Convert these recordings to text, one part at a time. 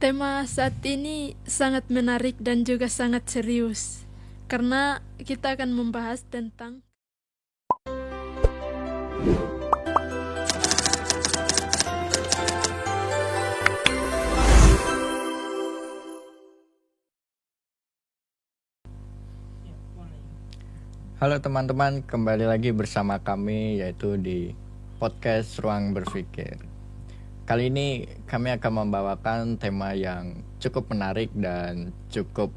Tema saat ini sangat menarik dan juga sangat serius, karena kita akan membahas tentang Halo teman-teman, kembali lagi bersama kami yaitu di podcast Ruang Berpikir. Kali ini kami akan membawakan tema yang cukup menarik dan cukup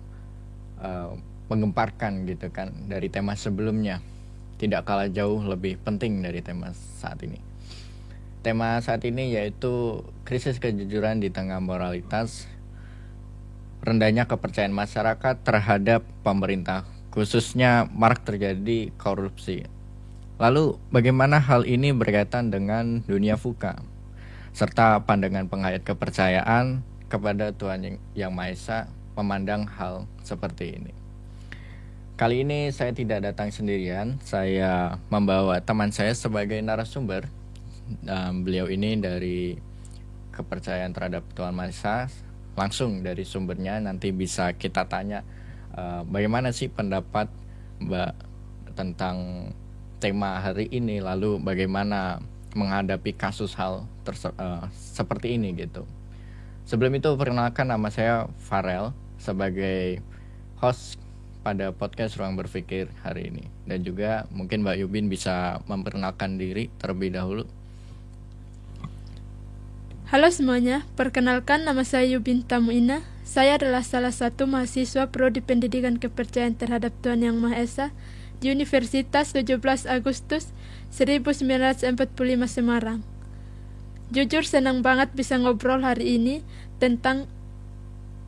menggemparkan gitu kan dari tema sebelumnya. Tidak kalah jauh lebih penting dari tema saat ini. Tema saat ini yaitu krisis kejujuran di tengah moralitas, rendahnya kepercayaan masyarakat terhadap pemerintah, khususnya marak terjadi korupsi. Lalu bagaimana hal ini berkaitan dengan dunia VUCA, serta pandangan penghayat kepercayaan kepada Tuhan Yang Maha Esa memandang hal seperti ini. Kali ini saya tidak datang sendirian, saya membawa teman saya sebagai narasumber. Beliau ini dari kepercayaan terhadap Tuhan Maha Esa, langsung dari sumbernya nanti bisa kita tanya bagaimana sih pendapat Mbak tentang tema hari ini, lalu bagaimana menghadapi kasus hal seperti ini gitu. Sebelum itu perkenalkan, nama saya Farel sebagai host pada podcast Ruang Berpikir hari ini. Dan juga mungkin Mbak Yubin bisa memperkenalkan diri terlebih dahulu. Halo semuanya, perkenalkan nama saya Yubin Tamuina. Saya adalah salah satu mahasiswa Prodi Pendidikan Kepercayaan Terhadap Tuhan Yang Maha Esa di Universitas 17 Agustus 1945 Semarang. Jujur senang banget bisa ngobrol hari ini tentang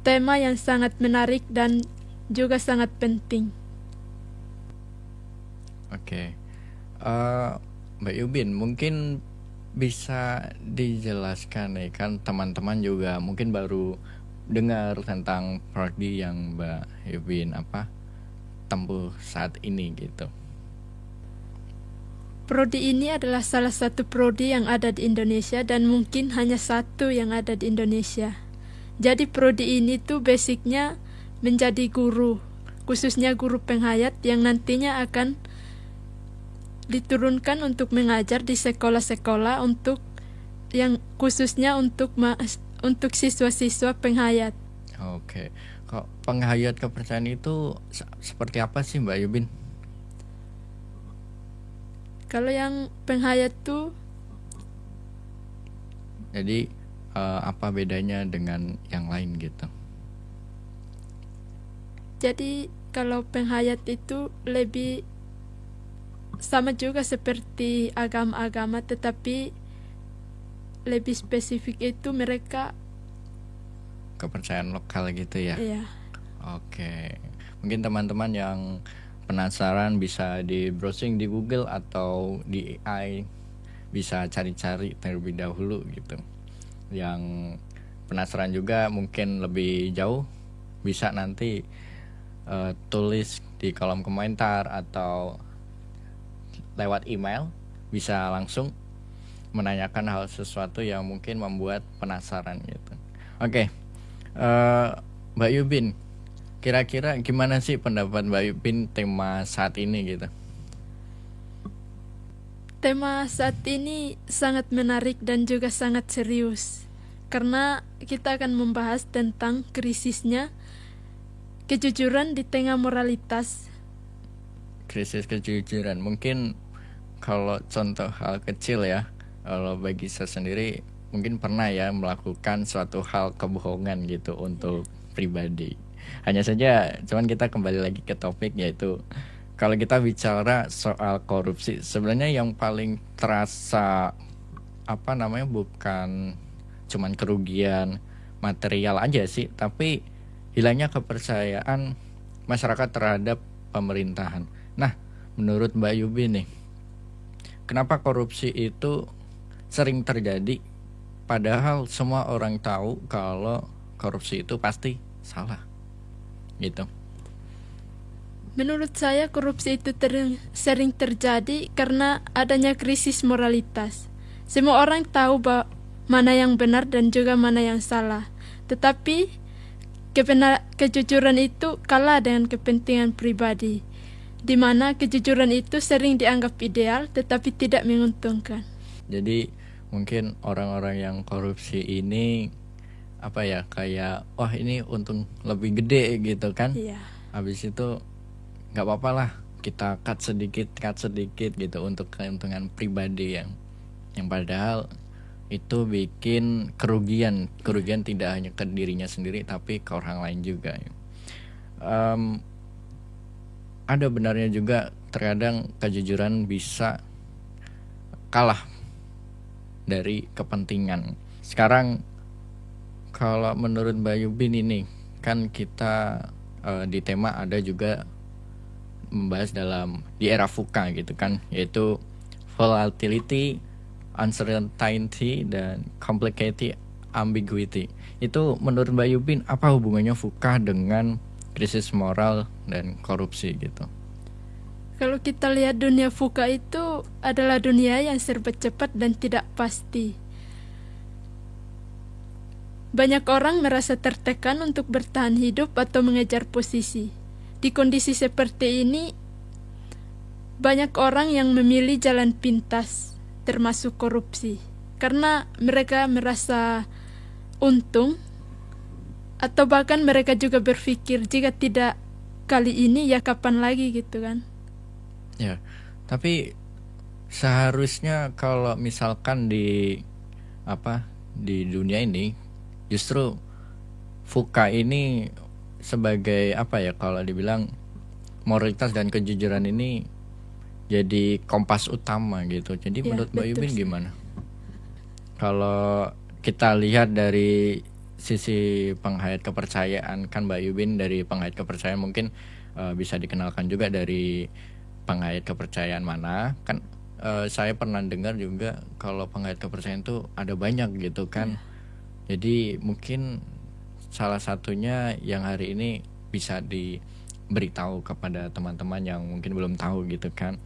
tema yang sangat menarik dan juga sangat penting. Oke, Mbak Yubin mungkin bisa dijelaskan nih, kan teman-teman juga mungkin baru dengar tentang prodi yang Mbak Yubin tempuh saat ini gitu. Prodi ini adalah salah satu prodi yang ada di Indonesia dan mungkin hanya satu yang ada di Indonesia. Jadi prodi ini tuh basicnya menjadi guru, khususnya guru penghayat yang nantinya akan diturunkan untuk mengajar di sekolah-sekolah untuk yang khususnya untuk siswa-siswa penghayat. Oke, kok penghayat kepercayaan itu seperti apa sih Mbak Yubin? Kalau yang penghayat tuh, jadi apa bedanya dengan yang lain gitu? jadi kalau penghayat itu lebih sama juga seperti agama-agama, tetapi lebih spesifik itu mereka Kepercayaan lokal gitu ya? ya. Oke, mungkin teman-teman yang penasaran bisa di browsing di Google atau di AI, bisa cari-cari terlebih dahulu gitu. Yang penasaran juga mungkin lebih jauh bisa nanti tulis di kolom komentar atau lewat email, bisa langsung menanyakan hal sesuatu yang mungkin membuat penasaran gitu. Oke, Mbak Yubin, kira-kira gimana sih pendapat Mbak Yubin tema saat ini gitu? Tema saat ini sangat menarik dan juga sangat serius, karena kita akan membahas tentang krisisnya kejujuran di tengah moralitas. Krisis kejujuran, mungkin kalau contoh hal kecil ya, kalau bagi saya sendiri mungkin pernah ya melakukan suatu hal kebohongan gitu untuk pribadi. Hanya saja cuman kita kembali lagi ke topik, yaitu kalau kita bicara soal korupsi, sebenarnya yang paling terasa bukan cuman kerugian material aja sih, tapi hilangnya kepercayaan masyarakat terhadap pemerintahan. Nah, menurut Mbak Yubin nih, kenapa korupsi itu sering terjadi padahal semua orang tahu kalau korupsi itu pasti salah gitu? Menurut saya korupsi itu sering terjadi karena adanya krisis moralitas. Semua orang tahu mana yang benar dan juga mana yang salah. Tetapi kejujuran itu kalah dengan kepentingan pribadi, di mana kejujuran itu sering dianggap ideal tetapi tidak menguntungkan. Jadi mungkin orang-orang yang korupsi ini kayak ini untung lebih gede gitu kan. Iya. Habis itu nggak apa-apa lah kita cut sedikit gitu untuk keuntungan pribadi yang padahal itu bikin kerugian tidak hanya ke dirinya sendiri tapi ke orang lain juga. Ada benarnya juga terkadang kejujuran bisa kalah dari kepentingan. Sekarang kalau menurut Mbak Yubin ini kan kita di tema ada juga membahas di era VUCA gitu kan, yaitu volatility, uncertainty, dan complexity, ambiguity. Itu menurut Mbak Yubin apa hubungannya VUCA dengan krisis moral dan korupsi gitu? Kalau kita lihat dunia VUCA itu adalah dunia yang serba cepat dan tidak pasti. Banyak orang merasa tertekan untuk bertahan hidup atau mengejar posisi. Di kondisi seperti ini, banyak orang yang memilih jalan pintas, termasuk korupsi, karena mereka merasa untung, atau bahkan mereka juga berpikir jika tidak kali ini ya kapan lagi gitu kan. Ya, tapi seharusnya kalau misalkan di dunia ini justru VUCA ini sebagai kalau dibilang moralitas dan kejujuran ini jadi kompas utama gitu. Jadi Ya, menurut Mbak Yubin betul. gimana? Kalau kita lihat dari sisi penghayat kepercayaan, kan Mbak Yubin dari penghayat kepercayaan mungkin bisa dikenalkan juga dari penghayat kepercayaan mana. Kan saya pernah dengar juga kalau penghayat kepercayaan itu ada banyak gitu kan. Jadi mungkin salah satunya yang hari ini bisa diberitahu kepada teman-teman yang mungkin belum tahu gitu kan.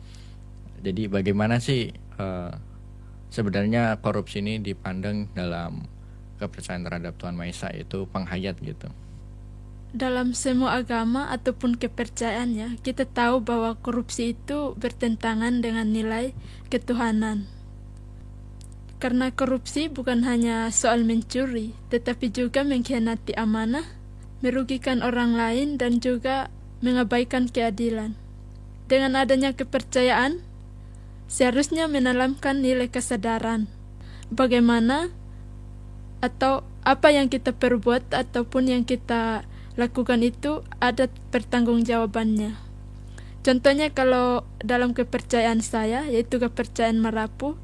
Jadi bagaimana sih sebenarnya korupsi ini dipandang dalam kepercayaan terhadap Tuhan Maha Esa, itu penghayat gitu? Dalam semua agama ataupun kepercayaan ya, kita tahu bahwa korupsi itu bertentangan dengan nilai ketuhanan. Karena korupsi bukan hanya soal mencuri, tetapi juga mengkhianati amanah, merugikan orang lain, dan juga mengabaikan keadilan. Dengan adanya kepercayaan, seharusnya menanamkan nilai kesadaran bagaimana atau apa yang kita perbuat ataupun yang kita lakukan itu ada pertanggungjawabannya. Contohnya kalau dalam kepercayaan saya, yaitu kepercayaan Marapu,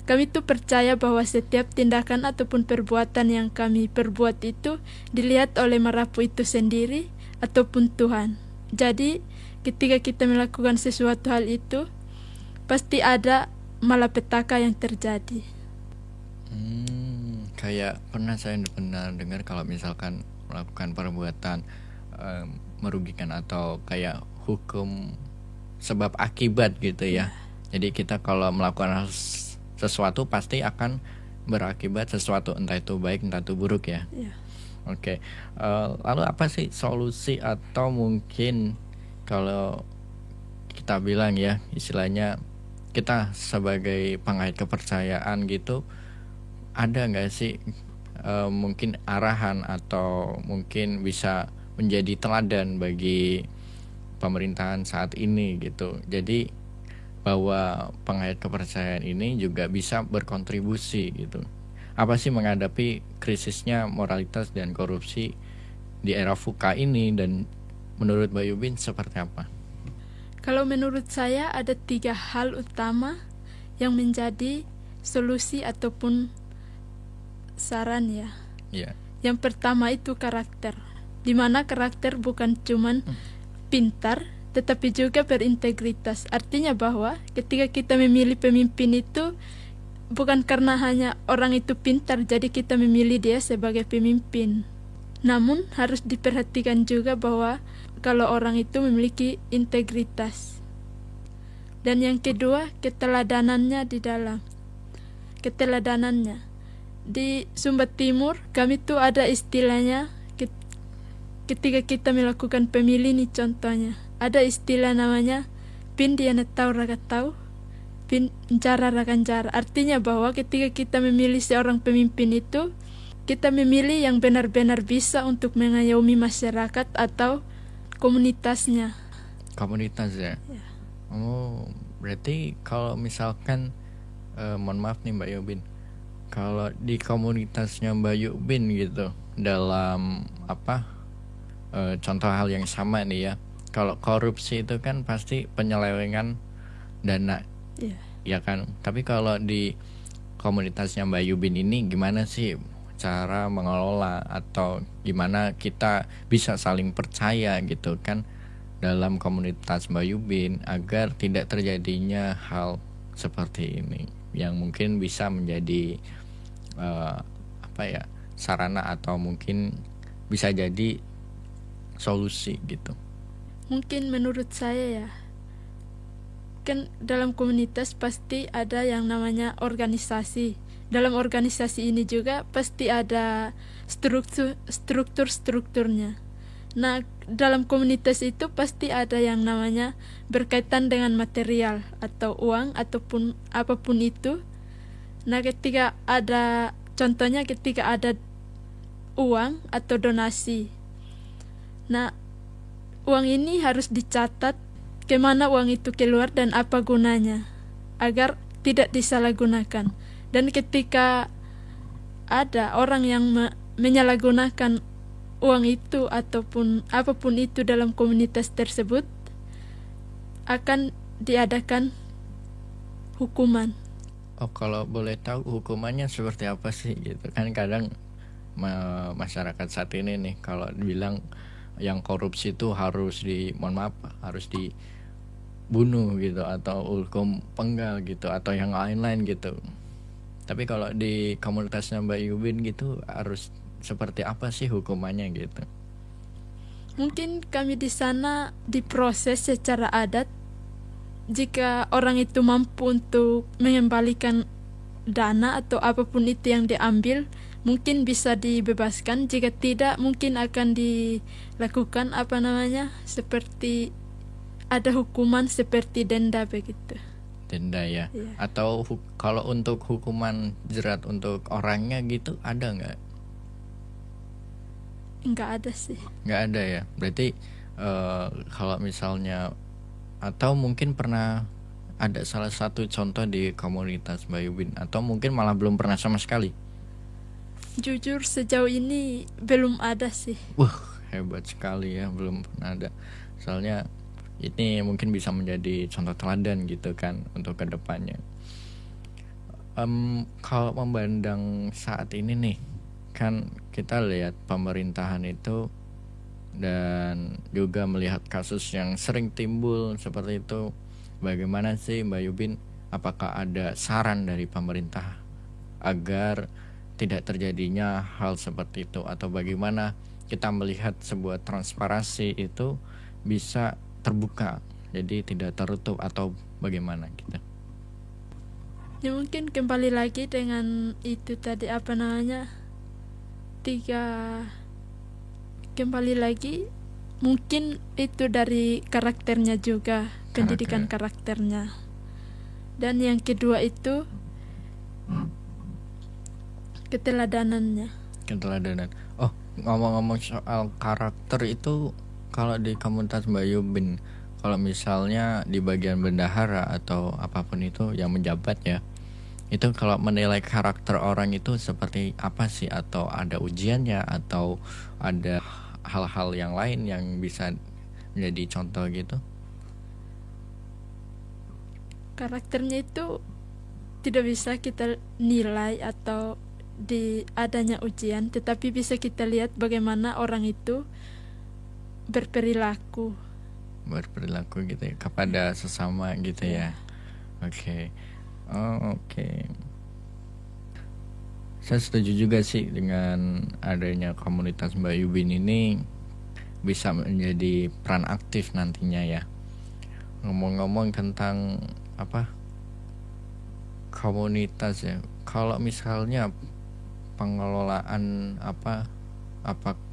kami itu percaya bahwa setiap tindakan ataupun perbuatan yang kami perbuat itu dilihat oleh Marapu itu sendiri ataupun Tuhan. Jadi ketika kita melakukan sesuatu hal itu, pasti ada malapetaka yang terjadi. Kayak saya pernah dengar kalau misalkan melakukan perbuatan merugikan atau kayak hukum sebab akibat gitu ya. Jadi kita kalau melakukan sesuatu pasti akan berakibat sesuatu, entah itu baik entah itu buruk ya. Oke. Lalu apa sih solusi atau mungkin kalau kita bilang ya istilahnya kita sebagai penghayat kepercayaan gitu, ada nggak sih mungkin arahan atau mungkin bisa menjadi teladan bagi pemerintahan saat ini gitu? Jadi bahwa penghayat kepercayaan ini juga bisa berkontribusi gitu. Apa sih menghadapi krisisnya moralitas dan korupsi di era VUCA ini, dan menurut Mbak Yubin seperti apa? Kalau menurut saya ada 3 hal utama yang menjadi solusi ataupun saran ya. Yang pertama itu karakter, di mana karakter bukan cuman pintar tetapi juga berintegritas. Artinya bahwa ketika kita memilih pemimpin itu bukan karena hanya orang itu pintar jadi kita memilih dia sebagai pemimpin. Namun harus diperhatikan juga bahwa kalau orang itu memiliki integritas. Dan yang kedua, keteladanannya. Di Sumba Timur kami tuh ada istilahnya ketika kita melakukan pemilih nih, contohnya ada istilah namanya pin dia tahu raga tahu, pin cara rakan cara. Artinya bahwa ketika kita memilih seorang pemimpin itu, kita memilih yang benar-benar bisa untuk mengayomi masyarakat atau komunitasnya. Komunitas ya. Oh, berarti kalau misalkan mohon maaf nih Mbak Yubin, kalau di komunitasnya Mbak Yubin gitu, dalam contoh hal yang sama nih ya, kalau korupsi itu kan pasti penyelewengan dana, ya kan. Tapi kalau di komunitasnya Mbak Yubin ini gimana sih cara mengelola, atau gimana kita bisa saling percaya gitu kan dalam komunitas Mbak Yubin agar tidak terjadinya hal seperti ini yang mungkin bisa menjadi sarana atau mungkin bisa jadi solusi gitu. Mungkin menurut saya ya, kan dalam komunitas pasti ada yang namanya organisasi. Dalam organisasi ini juga pasti ada strukturnya. Nah, dalam komunitas itu pasti ada yang namanya berkaitan dengan material atau uang ataupun apapun itu. Nah, contohnya ketika ada uang atau donasi. Nah, uang ini harus dicatat kemana uang itu keluar dan apa gunanya agar tidak disalahgunakan. Dan ketika ada orang yang menyalahgunakan uang itu ataupun apapun itu dalam komunitas tersebut, akan diadakan hukuman. Oh, kalau boleh tahu hukumannya seperti apa sih gitu kan? Kadang masyarakat saat ini nih kalau dibilang yang korupsi itu harus dibunuh gitu, atau hukum penggal gitu, atau yang lain-lain gitu. Tapi kalau di komunitasnya Mbak Yubin gitu harus seperti apa sih hukumannya gitu? Mungkin kami di sana diproses secara adat. Jika orang itu mampu untuk mengembalikan dana atau apapun itu yang diambil, mungkin bisa dibebaskan. Jika tidak, mungkin akan dilakukan seperti ada hukuman seperti denda begitu. Denda ya. Atau kalau untuk hukuman jerat untuk orangnya gitu ada nggak? Nggak ada sih. Nggak ada ya. Berarti kalau misalnya, atau mungkin pernah ada salah satu contoh di komunitas Mbak Yubin, atau mungkin malah belum pernah sama sekali? Jujur sejauh ini belum ada sih. Hebat sekali ya, belum pernah ada. Soalnya ini mungkin bisa menjadi contoh teladan gitu kan untuk kedepannya. Kalau memandang saat ini nih, kan kita lihat pemerintahan itu dan juga melihat kasus yang sering timbul seperti itu. Bagaimana sih Mbak Yubin, apakah ada saran dari pemerintah agar tidak terjadinya hal seperti itu, atau bagaimana kita melihat sebuah transparansi itu bisa terbuka jadi tidak tertutup, atau bagaimana gitu? Ya mungkin kembali lagi dengan itu tadi kembali lagi mungkin itu dari karakternya juga, pendidikan karakternya. Dan yang kedua itu keteladanannya. Oh, ngomong-ngomong soal karakter itu, kalau di komunitas Mbak Yubin, kalau misalnya di bagian bendahara atau apapun itu yang menjabat ya, itu kalau menilai karakter orang itu seperti apa sih? Atau ada ujiannya, atau ada hal-hal yang lain yang bisa menjadi contoh gitu? Karakternya itu tidak bisa kita nilai atau di adanya ujian, tetapi bisa kita lihat bagaimana orang itu berperilaku gitu ya kepada sesama gitu ya. Oke. Saya setuju juga sih dengan adanya komunitas Mbak Yubin ini bisa menjadi peran aktif nantinya ya. Ngomong-ngomong tentang komunitas ya, kalau misalnya pengelolaan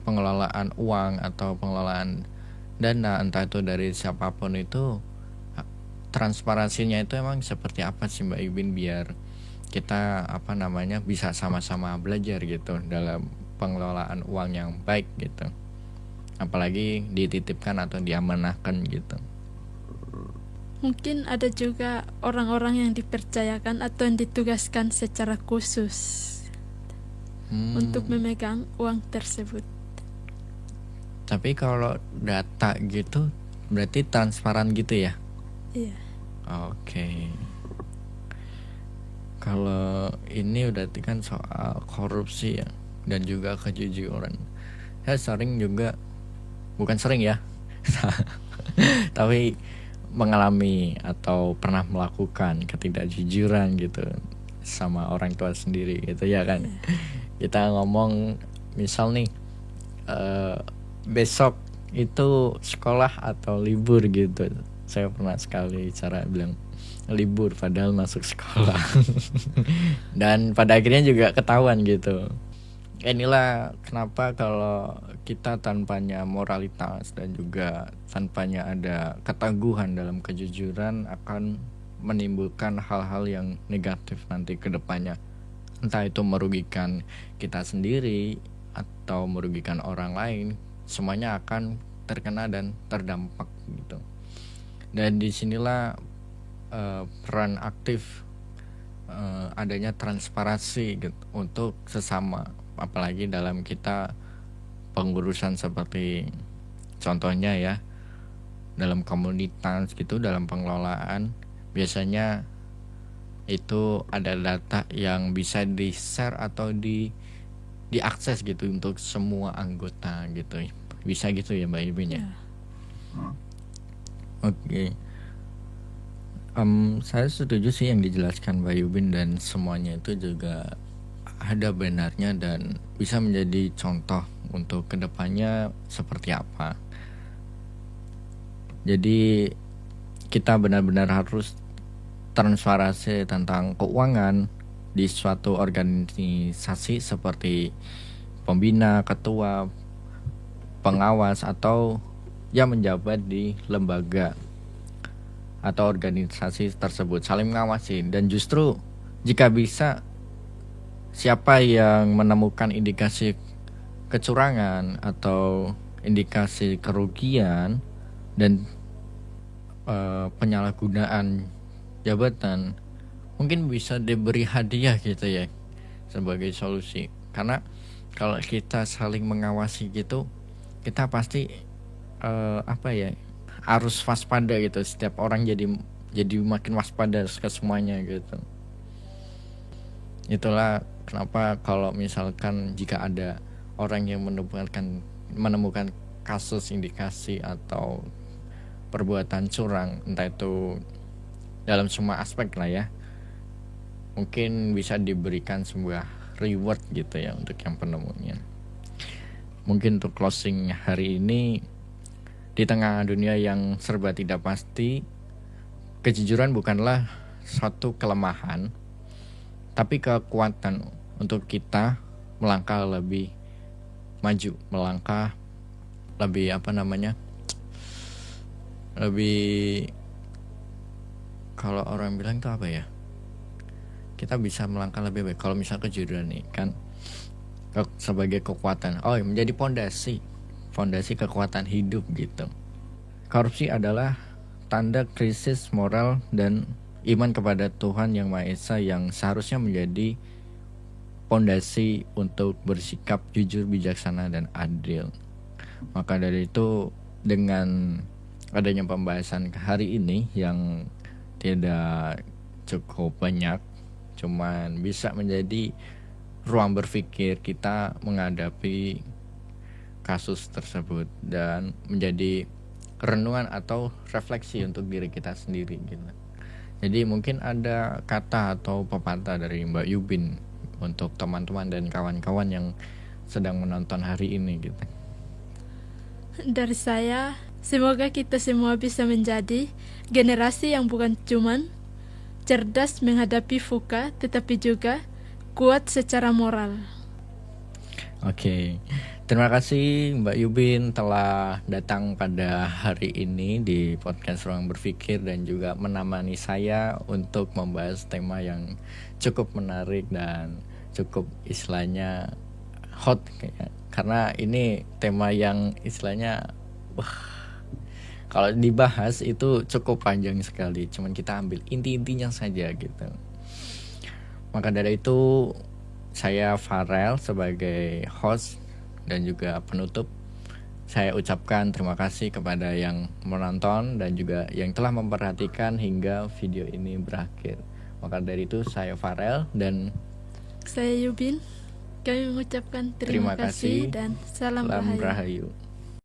pengelolaan uang atau pengelolaan dana, entah itu dari siapapun, itu transparansinya itu emang seperti apa sih Mbak Ibin, biar kita bisa sama-sama belajar gitu dalam pengelolaan uang yang baik gitu, apalagi dititipkan atau diamanahkan gitu. Mungkin ada juga orang-orang yang dipercayakan atau yang ditugaskan secara khusus untuk memegang uang tersebut. Tapi kalau data gitu berarti transparan gitu ya? Iya. Oke. Kalau ini berarti kan soal korupsi ya, dan juga kejujuran. Saya sering juga, bukan sering ya, tapi mengalami atau pernah melakukan ketidakjujuran gitu sama orang tua sendiri gitu ya kan. Kita ngomong misal nih, besok itu sekolah atau libur gitu, saya pernah sekali cara bilang libur padahal masuk sekolah. Dan pada akhirnya juga ketahuan gitu. Inilah kenapa kalau kita tanpanya moralitas dan juga tanpanya ada keteguhan dalam kejujuran akan menimbulkan hal-hal yang negatif nanti ke depannya. Entah itu merugikan kita sendiri atau merugikan orang lain, semuanya akan terkena dan terdampak gitu. Dan disinilah peran aktif adanya transparansi gitu untuk sesama, apalagi dalam kita pengurusan seperti contohnya ya dalam komunitas gitu, dalam pengelolaan biasanya itu ada data yang bisa di-share atau diakses gitu untuk semua anggota gitu, bisa gitu ya Mbak Ibin ya. Oke. Saya setuju sih yang dijelaskan Mbak Yubin, dan semuanya itu juga ada benarnya dan bisa menjadi contoh untuk kedepannya seperti apa. Jadi kita benar-benar harus transparansi tentang keuangan di suatu organisasi seperti pembina, ketua, pengawas, atau yang menjabat di lembaga atau organisasi tersebut, saling mengawasi. Dan justru jika bisa, siapa yang menemukan indikasi kecurangan atau indikasi kerugian dan penyalahgunaan jabatan, mungkin bisa diberi hadiah gitu ya sebagai solusi. Karena kalau kita saling mengawasi gitu, kita pasti harus waspada gitu. Setiap orang jadi makin waspada ke semuanya gitu. Itulah kenapa kalau misalkan jika ada orang yang menemukan kasus indikasi atau perbuatan curang, entah itu dalam semua aspek lah ya, mungkin bisa diberikan sebuah reward gitu ya untuk yang penemunya. Mungkin untuk closing hari ini, di tengah dunia yang serba tidak pasti, kejujuran bukanlah suatu kelemahan, tapi kekuatan untuk kita melangkah lebih maju, melangkah lebih lebih, kalau orang bilang itu apa ya, kita bisa melangkah lebih baik kalau misal kejujuran nih kan sebagai kekuatan, menjadi fondasi kekuatan hidup gitu. Korupsi adalah tanda krisis moral dan iman kepada Tuhan Yang Maha Esa yang seharusnya menjadi fondasi untuk bersikap jujur, bijaksana, dan adil. Maka dari itu, dengan adanya pembahasan hari ini yang tidak cukup banyak, cuman bisa menjadi ruang berpikir kita menghadapi kasus tersebut dan menjadi renungan atau refleksi untuk diri kita sendiri gitu. Jadi mungkin ada kata atau pepatah dari Mbak Yubin untuk teman-teman dan kawan-kawan yang sedang menonton hari ini gitu. Dari saya, semoga kita semua bisa menjadi generasi yang bukan cuman cerdas menghadapi fuka, tetapi juga kuat secara moral. Oke, terima kasih Mbak Yubin telah datang pada hari ini di podcast Ruang Berpikir dan juga menemani saya untuk membahas tema yang cukup menarik dan cukup istilahnya hot kayaknya. Karena ini tema yang istilahnya kalau dibahas itu cukup panjang sekali, cuman kita ambil inti-intinya saja gitu. Maka dari itu saya Farel sebagai host dan juga penutup, saya ucapkan terima kasih kepada yang menonton dan juga yang telah memperhatikan hingga video ini berakhir. Maka dari itu saya Farel dan saya Yubin. Kami mengucapkan terima kasih dan salam rahayu. Rahayu.